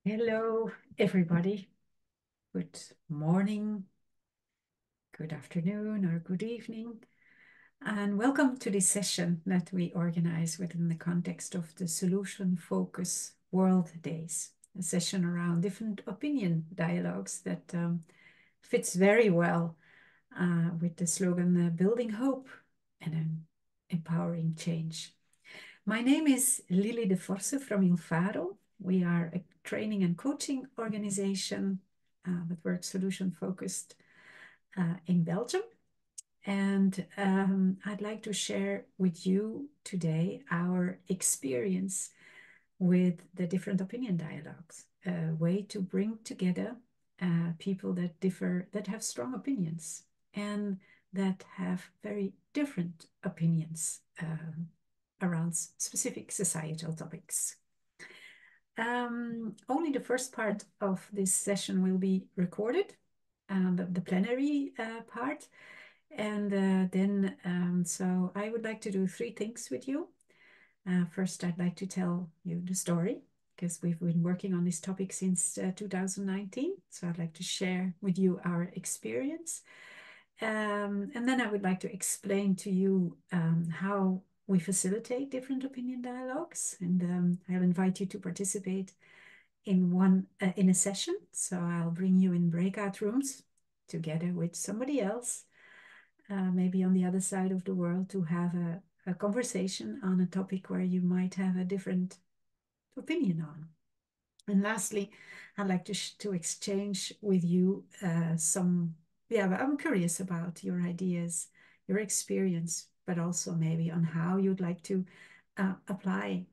Hello, everybody. Good morning, good afternoon, or good evening, and welcome to this session that we organize within the context of the Solution Focus World Days, a session around different opinion dialogues that fits very well with the slogan Building Hope and Empowering Change. My name is Lily Deforce from Ilfaro. We are a training and coaching organization that works solution focused in Belgium. And I'd like to share with you today our experience with the different opinion dialogues, a way to bring together people that differ, that have strong opinions and that have very different opinions around specific societal topics. Only the first part of this session will be recorded, the plenary part. And so I would like to do three things with you. First, I'd like to tell you the story, because we've been working on this topic since 2019. So I'd like to share with you our experience. And then I would like to explain to you how we facilitate different opinion dialogues, and I'll invite you to participate in a session. So I'll bring you in breakout rooms together with somebody else, maybe on the other side of the world, to have a conversation on a topic where you might have a different opinion on. And lastly, I'd like to exchange with you I'm curious about your ideas, your experience, but also maybe on how you'd like to apply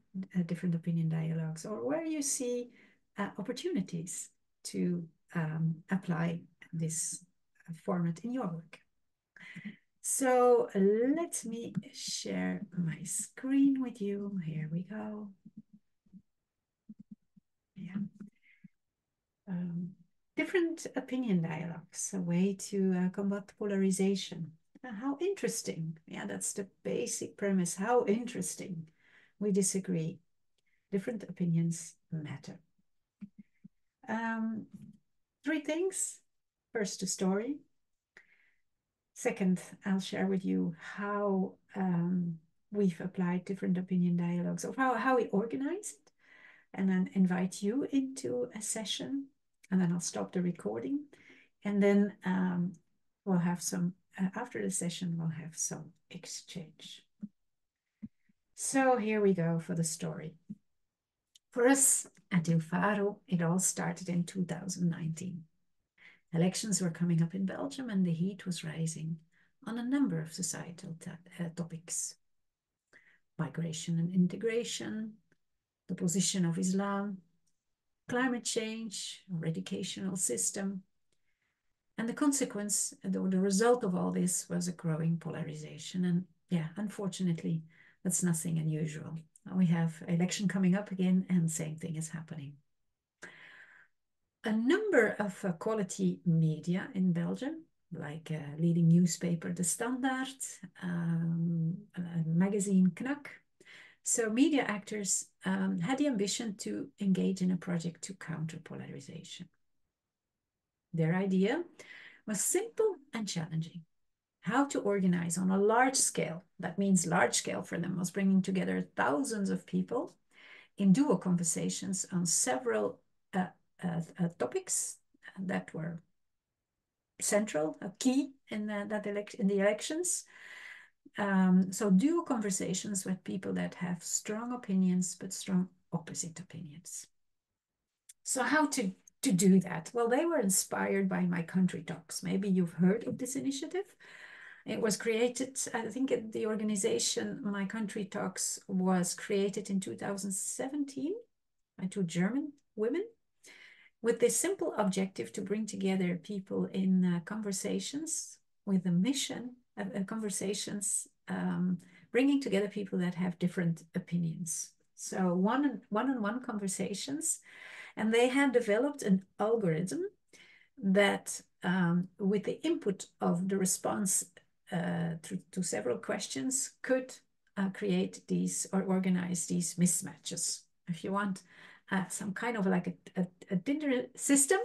different opinion dialogues, or where you see opportunities to apply this format in your work. So let me share my screen with you. Here we go. Yeah. Different opinion dialogues, a way to combat polarization. How interesting. Yeah, that's the basic premise. How interesting. We disagree. Different opinions matter. Three things. First, the story. Second, I'll share with you how we've applied different opinion dialogues, of how we organize it, and then invite you into a session, and then I'll stop the recording, and then we'll have some, after the session, we'll have some exchange. So here we go for the story. For us at Ilfaro, it all started in 2019. Elections were coming up in Belgium, and the heat was rising on a number of societal topics. Migration and integration, the position of Islam, climate change, our educational system. And the consequence, the result of all this, was a growing polarization. And yeah, unfortunately, that's nothing unusual. We have election coming up again, and the same thing is happening. A number of quality media in Belgium, like leading newspaper De Standaard, magazine Knak. So media actors had the ambition to engage in a project to counter polarization. Their idea was simple and challenging. How to organize on a large scale. That means large scale for them was bringing together thousands of people in duo conversations on several topics that were central, key in the elections. So duo conversations with people that have strong opinions, but strong opposite opinions. So how to do that? Well, they were inspired by My Country Talks. Maybe you've heard of this initiative. It was created, I think the organization My Country Talks was created in 2017 by two German women, with this simple objective to bring together people in conversations with a mission of bringing together people that have different opinions. So one-on-one conversations, and they had developed an algorithm that with the input of the response to several questions could create these or organize these mismatches, if you want, some kind of like a Tinder system,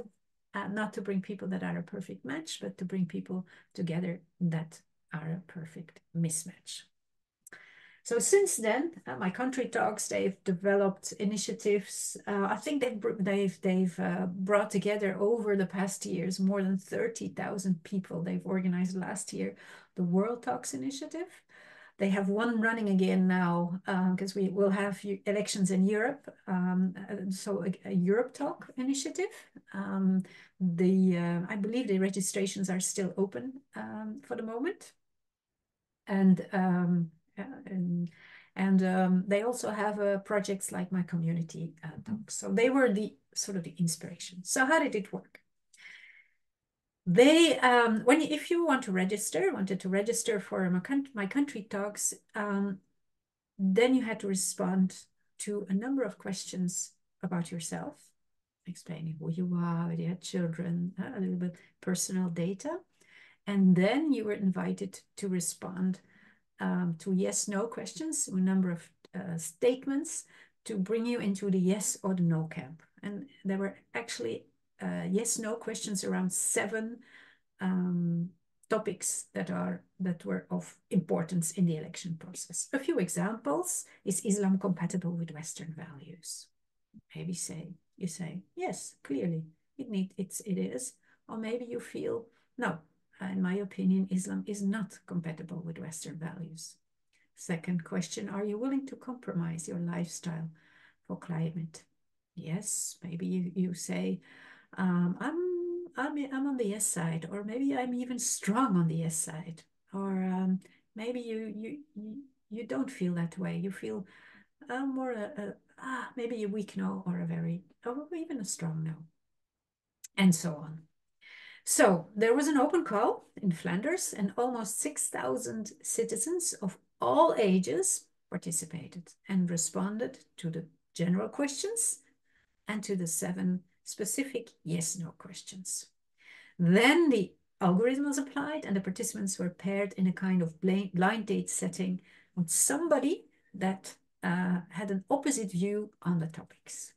not to bring people that are a perfect match, but to bring people together that are a perfect mismatch. So since then, my country talks, they've developed initiatives. I think they've brought together over the past years more than 30,000 people. They've organized last year the World Talks Initiative. They have one running again now because we will have elections in Europe. So a Europe Talk initiative. I believe the registrations are still open for the moment. And they also have projects like my community talks. So they were the sort of the inspiration. So how did it work? They if you wanted to register for my country talks, then you had to respond to a number of questions about yourself, explaining who you are, whether you had children, a little bit personal data. And then you were invited to respond to yes/no questions, a number of statements to bring you into the yes or the no camp. And there were actually yes/no questions around 7 topics that were of importance in the election process. A few examples: is Islam compatible with Western values? Maybe you say yes, clearly it is, or maybe you feel no. In my opinion, Islam is not compatible with Western values. Second question, are you willing to compromise your lifestyle for climate? Yes, maybe you say, I'm on the yes side, or maybe I'm even strong on the yes side, or maybe you don't feel that way. You feel more maybe a weak no, or even a strong no, and so on. So there was an open call in Flanders, and almost 6,000 citizens of all ages participated and responded to the general questions and to the 7 specific yes/no questions. Then the algorithm was applied, and the participants were paired in a kind of blind date setting with somebody that had an opposite view on the topics.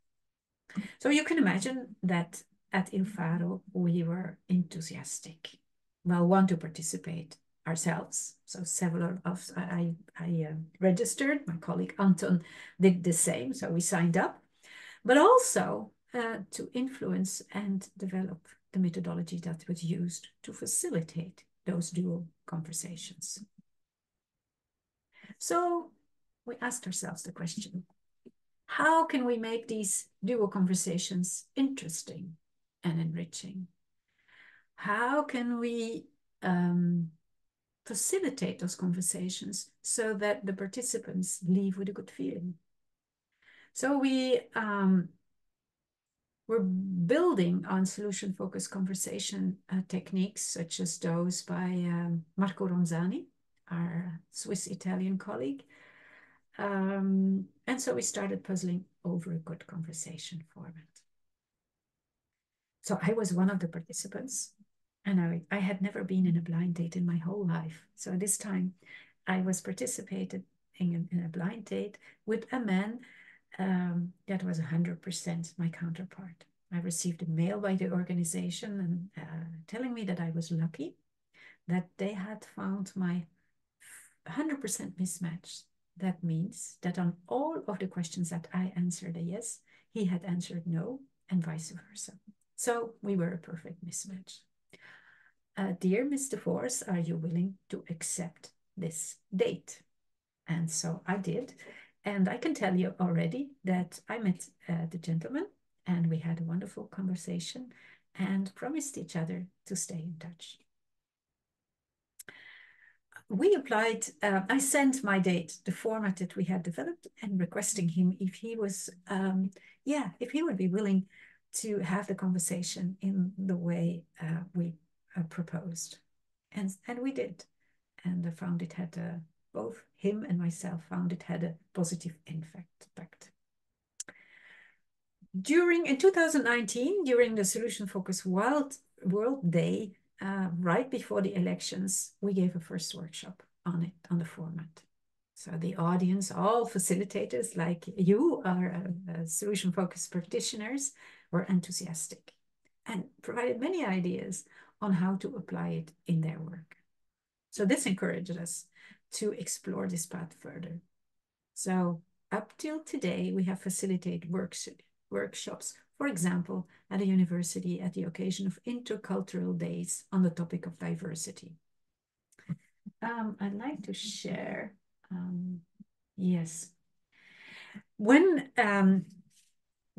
So you can imagine that at Ilfaro, we were enthusiastic. Well, want to participate ourselves. So several of I registered. My colleague Anton did the same. So we signed up, but also to influence and develop the methodology that was used to facilitate those dual conversations. So we asked ourselves the question: how can we make these dual conversations interesting and enriching? How can we facilitate those conversations so that the participants leave with a good feeling? So we're building on solution-focused conversation techniques such as those by Marco Ronzani, our Swiss-Italian colleague. And so we started puzzling over a good conversation format. So I was one of the participants, and I had never been in a blind date in my whole life. So this time I was participating in a blind date with a man that was 100% my counterpart. I received a mail by the organization and telling me that I was lucky, that they had found my 100% mismatch. That means that on all of the questions that I answered a yes, he had answered no, and vice versa. So we were a perfect mismatch. Dear Ms. Deforce, are you willing to accept this date? And so I did. And I can tell you already that I met the gentleman, and we had a wonderful conversation and promised each other to stay in touch. We applied, I sent my date, the format that we had developed, and requesting him if he was, if he would be willing to have the conversation in the way we proposed. And we did. And I found it had, both him and myself found it had a positive impact. In 2019, during the Solution Focus World Day, right before the elections, we gave a first workshop on the format. So the audience, all facilitators like you are solution-focused practitioners, were enthusiastic and provided many ideas on how to apply it in their work. So this encouraged us to explore this path further. So up till today, we have facilitated workshops, for example, at a university at the occasion of intercultural days on the topic of diversity. I'd like to share, yes. When,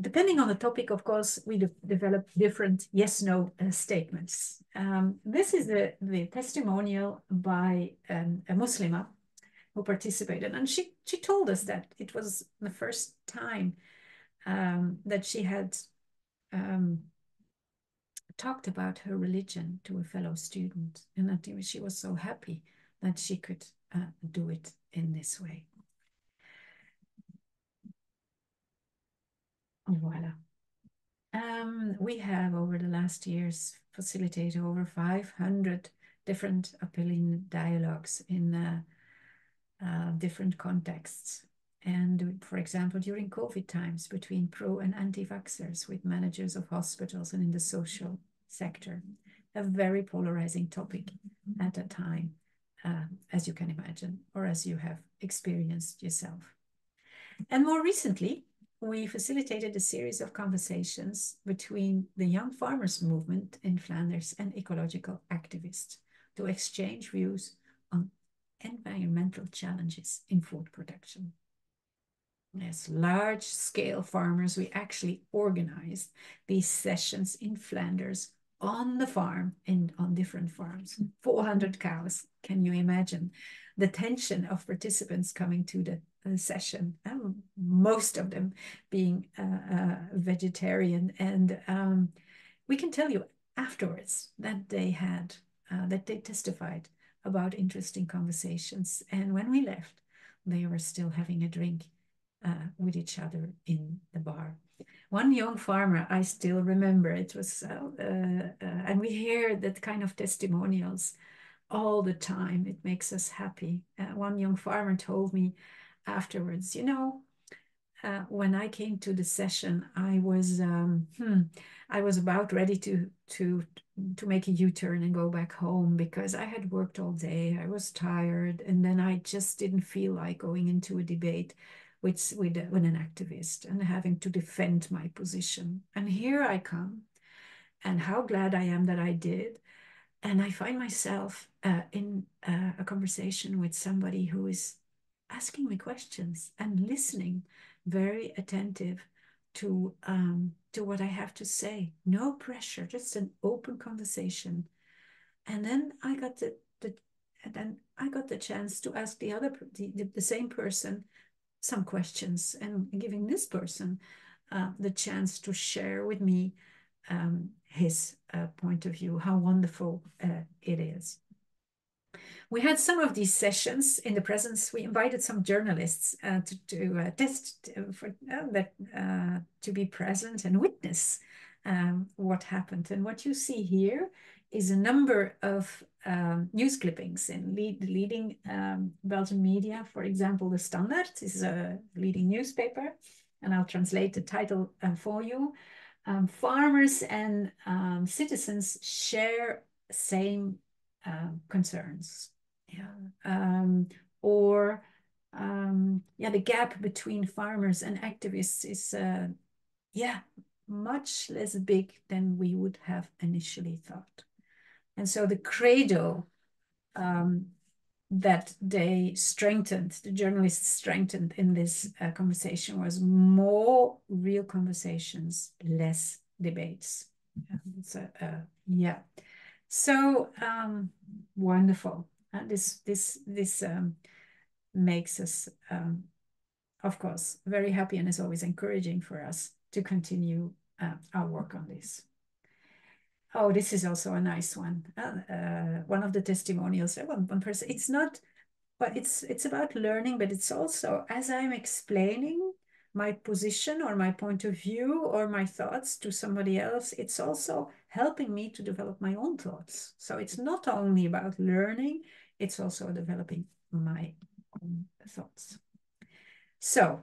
depending on the topic, of course, we develop different yes-no statements. This is the testimonial by a Muslima who participated. And she told us that it was the first time that she had talked about her religion to a fellow student. And that she was so happy that she could do it in this way. Voila. We have over the last years facilitated over 500 different opinion dialogues in different contexts. And for example, during COVID times between pro and anti-vaxxers with managers of hospitals and in the social sector, a very polarizing topic at a time, as you can imagine, or as you have experienced yourself. And more recently, we facilitated a series of conversations between the young farmers movement in Flanders and ecological activists to exchange views on environmental challenges in food production. As large-scale farmers, we actually organized these sessions in Flanders on the farm and on different farms. 400 cows. Can you imagine the tension of participants coming to the session? Most of them being vegetarian, and we can tell you afterwards that they had that they testified about interesting conversations, and when we left, they were still having a drink with each other in the bar. One young farmer, I still remember, it was, and we hear that kind of testimonials all the time. It makes us happy. One young farmer told me afterwards, you know, when I came to the session, I was about ready to make a U-turn and go back home because I had worked all day. I was tired, and then I just didn't feel like going into a debate with an activist and having to defend my position. And here I come, and how glad I am that I did. And I find myself in a conversation with somebody who is asking me questions and listening, very attentive to what I have to say. No pressure, just an open conversation. And then I got the chance to ask the same person some questions, and giving this person the chance to share with me his point of view, how wonderful it is. We had some of these sessions in the presence. We invited some journalists to test to be present and witness what happened. And what you see here is a number of news clippings in leading Belgian media. For example, the Standard is a leading newspaper, and I'll translate the title for you. Farmers and citizens share same concerns. Yeah. The gap between farmers and activists is much less big than we would have initially thought. And so the credo that they strengthened, the journalists strengthened in this conversation, was more real conversations, less debates. So wonderful. This makes us, of course, very happy, and is always encouraging for us to continue our work on this. Oh, this is also a nice one. One of the testimonials, one person, it's not, but it's about learning, but it's also, as I'm explaining my position or my point of view or my thoughts to somebody else, it's also helping me to develop my own thoughts. So it's not only about learning, it's also developing my thoughts. So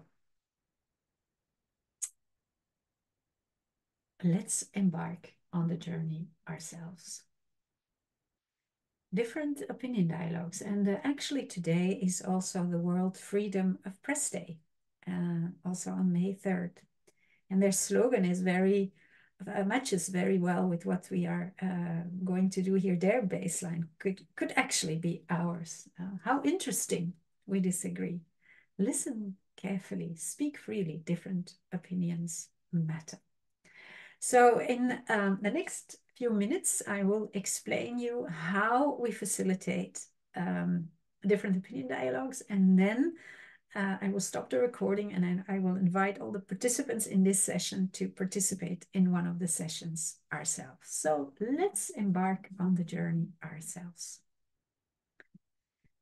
let's embark on the journey ourselves. Different opinion dialogues. And actually today is also the World Freedom of Press Day, also on May 3rd. And their slogan is matches very well with what we are going to do here. Their baseline could actually be ours. How interesting. We disagree. Listen carefully, speak freely. Different opinions matter. So in the next few minutes, I will explain you how we facilitate different opinion dialogues, and then I will stop the recording, and then I will invite all the participants in this session to participate in one of the sessions ourselves. So let's embark on the journey ourselves.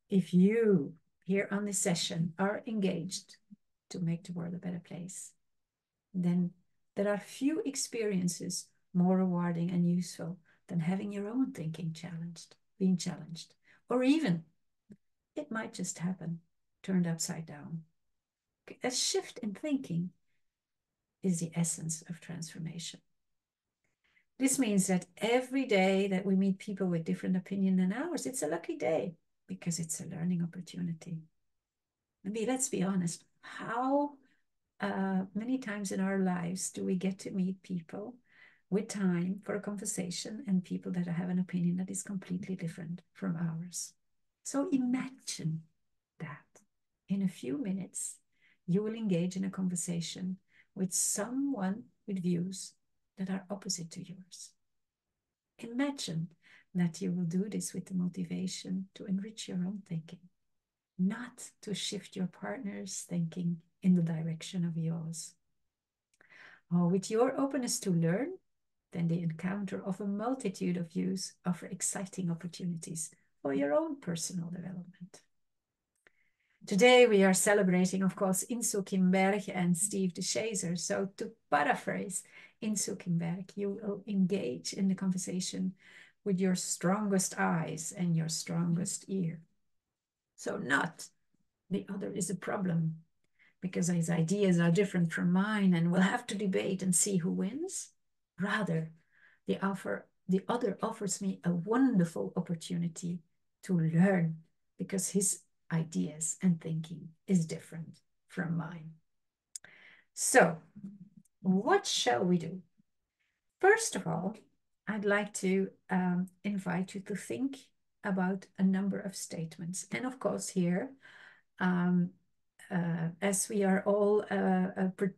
If you here on this session are engaged to make the world a better place, then there are few experiences more rewarding and useful than having your own thinking being challenged, or even, it might just happen, turned upside down. A shift in thinking is the essence of transformation. This means that every day that we meet people with different opinion than ours, it's a lucky day because it's a learning opportunity. Let's be honest, how many times in our lives do we get to meet people with time for a conversation and people that have an opinion that is completely different from ours? So imagine that in a few minutes, you will engage in a conversation with someone with views that are opposite to yours. Imagine that you will do this with the motivation to enrich your own thinking, not to shift your partner's thinking in the direction of yours. With your openness to learn, then the encounter of a multitude of views offer exciting opportunities for your own personal development. Today we are celebrating, of course, Insoo Kim Berg and Steve de Chazer. So to paraphrase Insoo Kim Berg, you will engage in the conversation with your strongest eyes and your strongest ear. So not the other is a problem because his ideas are different from mine and we'll have to debate and see who wins. Rather, the other offers me a wonderful opportunity to learn because his ideas and thinking is different from mine. So, what shall we do? First of all, I'd like to invite you to think about a number of statements. And of course, here, as we are all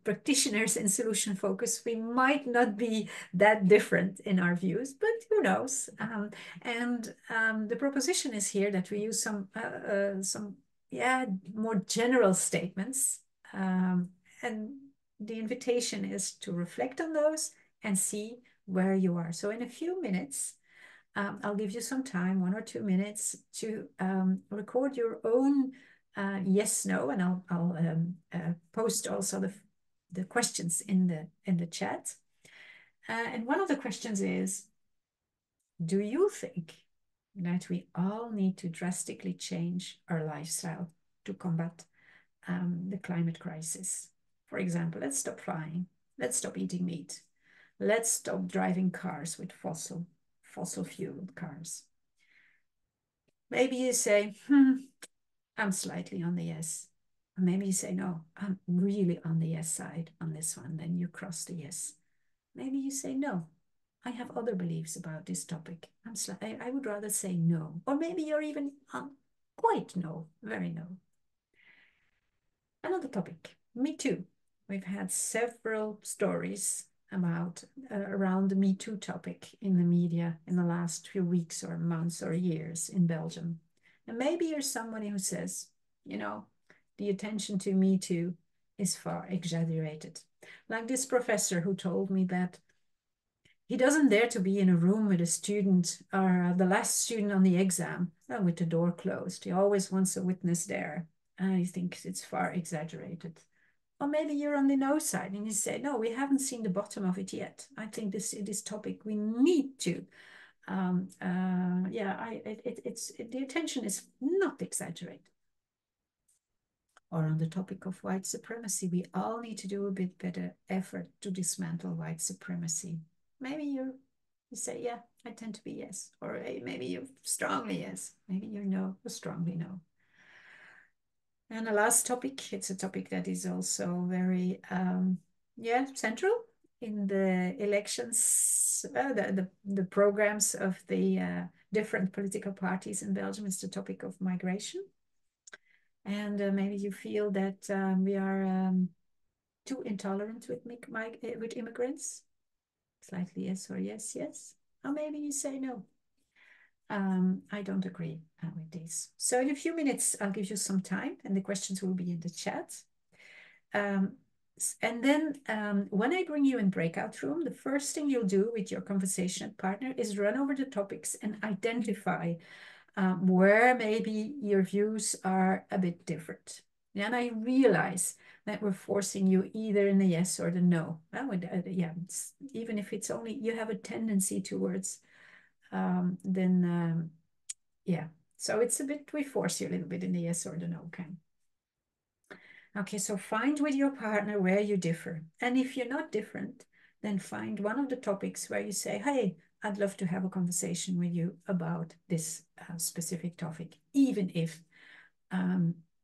practitioners in solution focus, we might not be that different in our views, but who knows? The proposition is here that we use some more general statements, and the invitation is to reflect on those and see where you are. So in a few minutes, I'll give you some time, 1 or 2 minutes, to record your own yes, no, and I'll post also the questions in the chat. And one of the questions is, do you think that we all need to drastically change our lifestyle to combat the climate crisis? For example, let's stop flying, let's stop eating meat, let's stop driving cars with fossil fuel cars. Maybe you say, I'm slightly on the yes. Or maybe you say, no, I'm really on the yes side on this one. Then you cross the yes. Maybe you say, no, I have other beliefs about this topic. I would rather say no. Or maybe you're even quite no, very no. Another topic, Me Too. We've had several stories about around the Me Too topic in the media in the last few weeks or months or years in Belgium. And maybe you're somebody who says, the attention to Me Too is far exaggerated. Like this professor who told me that he doesn't dare to be in a room with a student or the last student on the exam with the door closed. He always wants a witness there. And he thinks it's far exaggerated. Or maybe you're on the no side and you say, no, we haven't seen the bottom of it yet. I think this topic we need to. The attention is not exaggerated. or on the topic of white supremacy. We all need to do a bit better effort to dismantle white supremacy. Maybe you say, yeah, I tend to be yes. Or hey, maybe you strongly yes. Maybe you no, or strongly no. And the last topic, it's a topic that is also very, central in the elections, the programs of the different political parties in Belgium. It's the topic of migration. And maybe you feel that we are too intolerant with immigrants. Slightly yes or yes, yes. Or maybe you say no. I don't agree with this. So in a few minutes, I'll give you some time and the questions will be in the chat. And then when I bring you in breakout room, the first thing you'll do with your conversation partner is run over the topics and identify where maybe your views are a bit different. And I realize that we're forcing you either in the yes or the no. Yeah, even if it's only you have a tendency towards, yeah. So it's a bit, we force you a little bit in the yes or the no, okay? Okay, so find with your partner where you differ. And if you're not different, then find one of the topics where you say, hey, I'd love to have a conversation with you about this specific topic, even if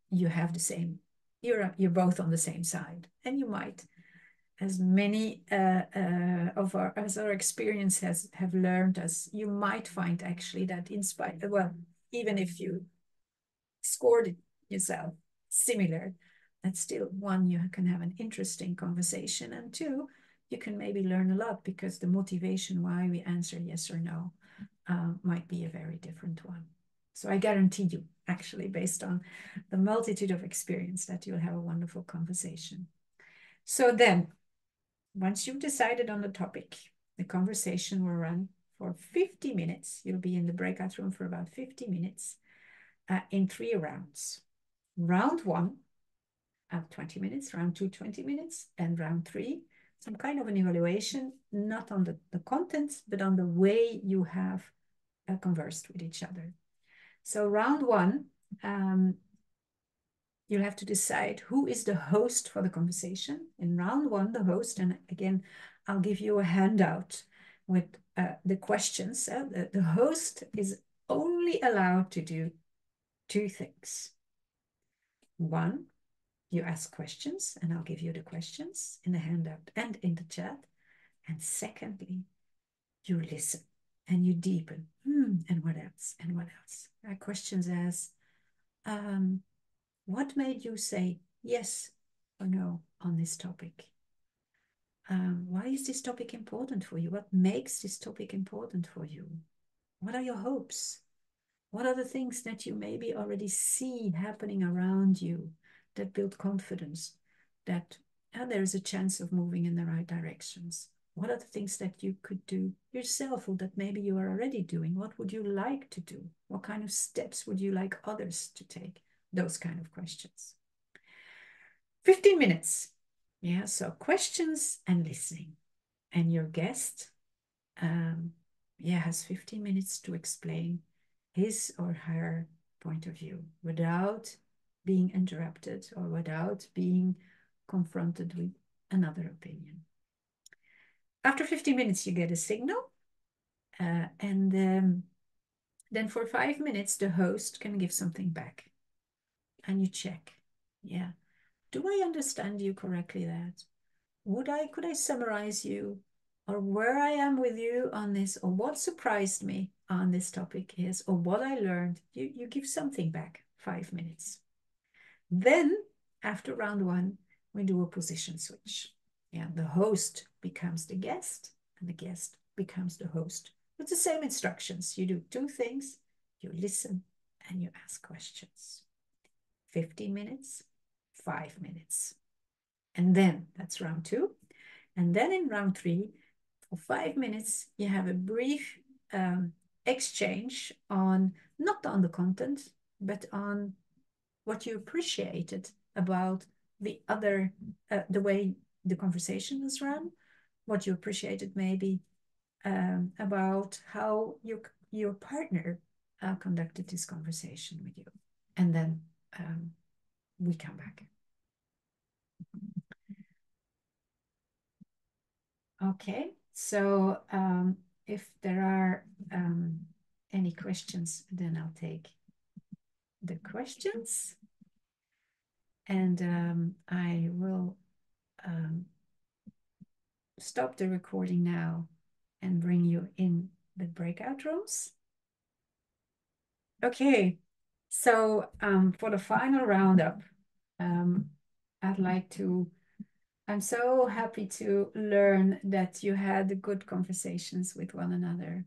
you have the same, you're both on the same side. And you might, as many of our experience have learned us, you might find actually that in spite, well, even if you scored it yourself similar, that's still one, you can have an interesting conversation, and two, you can maybe learn a lot because the motivation why we answer yes or no might be a very different one. So I guarantee you, actually, based on the multitude of experience, that you'll have a wonderful conversation. So then, once you've decided on the topic, the conversation will run for 50 minutes. You'll be in the breakout room for about 50 minutes in 3 rounds. Round 1, 20 minutes, round 2, 20 minutes, and round 3, some kind of an evaluation, not on the contents, but on the way you have conversed with each other. So round 1, you'll have to decide who is the host for the conversation. In round 1, the host, and again, I'll give you a handout with the questions. The host is only allowed to do 2 things. 1, you ask questions, and I'll give you the questions in the handout and in the chat. And secondly, you listen and you deepen. And what else? And what else? Questions as, what made you say yes or no on this topic? Why is this topic important for you? What makes this topic important for you? What are your hopes? What are the things that you maybe already see happening around you that build confidence, that there is a chance of moving in the right directions? What are the things that you could do yourself or that maybe you are already doing? What would you like to do? What kind of steps would you like others to take? Those kind of questions. 15 minutes. Yeah, so questions and listening. And your guest has 15 minutes to explain his or her point of view without being interrupted or without being confronted with another opinion. After 15 minutes, you get a signal. And then for 5 minutes, the host can give something back. And you check. Yeah. Do I understand you correctly that? Could I summarize you or where I am with you on this, or what surprised me on this topic is, or what I learned? You give something back, 5 minutes. Then after round 1, we do a position switch. Yeah, the host becomes the guest and the guest becomes the host with the same instructions. You do 2 things, you listen and you ask questions. 15 minutes, 5 minutes. And then that's round 2. And then in round 3, for 5 minutes, you have a brief exchange on, not on the content, but on what you appreciated about the other, the way the conversation was run, what you appreciated maybe about how your partner conducted this conversation with you. And then we come back. Okay, so if there are any questions, then I'll take the questions. And I will stop the recording now and bring you in the breakout rooms. Okay, so for the final roundup, I'd like to, I'm so happy to learn that you had good conversations with one another,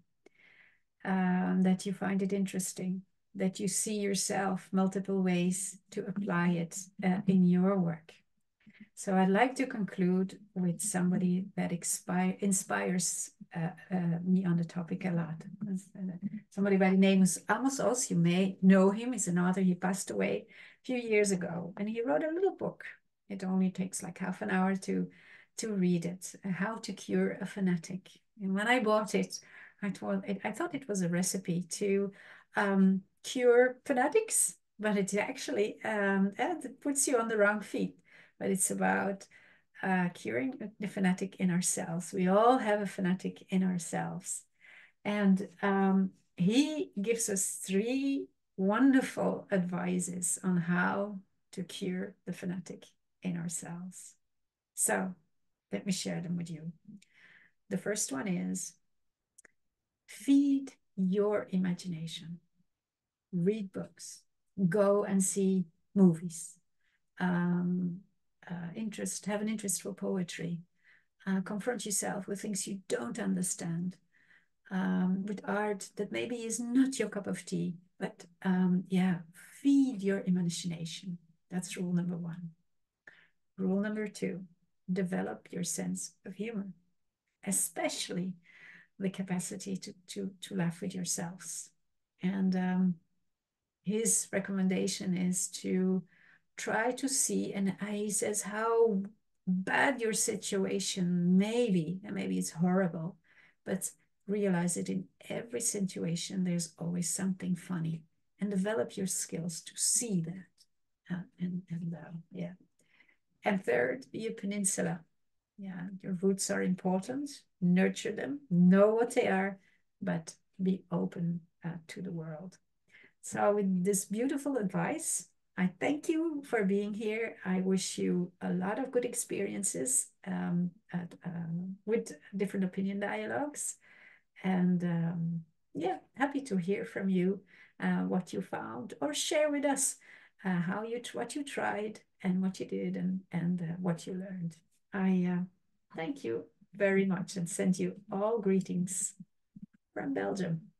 that you find it interesting, that you see yourself multiple ways to apply it in your work. So I'd like to conclude with somebody that inspires me on the topic a lot. Somebody by the name is Amos Oz. You may know him. He's an author. He passed away a few years ago, and he wrote a little book. It only takes like half an hour to read it. How to Cure a Fanatic. And when I bought it, I thought it was a recipe to cure fanatics, but it actually it puts you on the wrong feet. But it's about curing the fanatic in ourselves. We all have a fanatic in ourselves. And he gives us 3 wonderful advices on how to cure the fanatic in ourselves. So let me share them with you. The first one is feed your imagination. Read books. Go and see movies. Have an interest for poetry. Confront yourself with things you don't understand. With art that maybe is not your cup of tea, but yeah, feed your imagination. That's rule number 1. Rule number 2, develop your sense of humor, especially the capacity to laugh with yourselves. And his recommendation is to try to see, and he says how bad your situation may be, and maybe it's horrible, but realize that in every situation there's always something funny, and develop your skills to see that. Yeah. And third, be a peninsula. Yeah, your roots are important. Nurture them, know what they are, but be open to the world. So with this beautiful advice, I thank you for being here. I wish you a lot of good experiences with different opinion dialogues. And yeah, happy to hear from you what you found, or share with us what you tried and what you did, and what you learned. I thank you very much and send you all greetings from Belgium.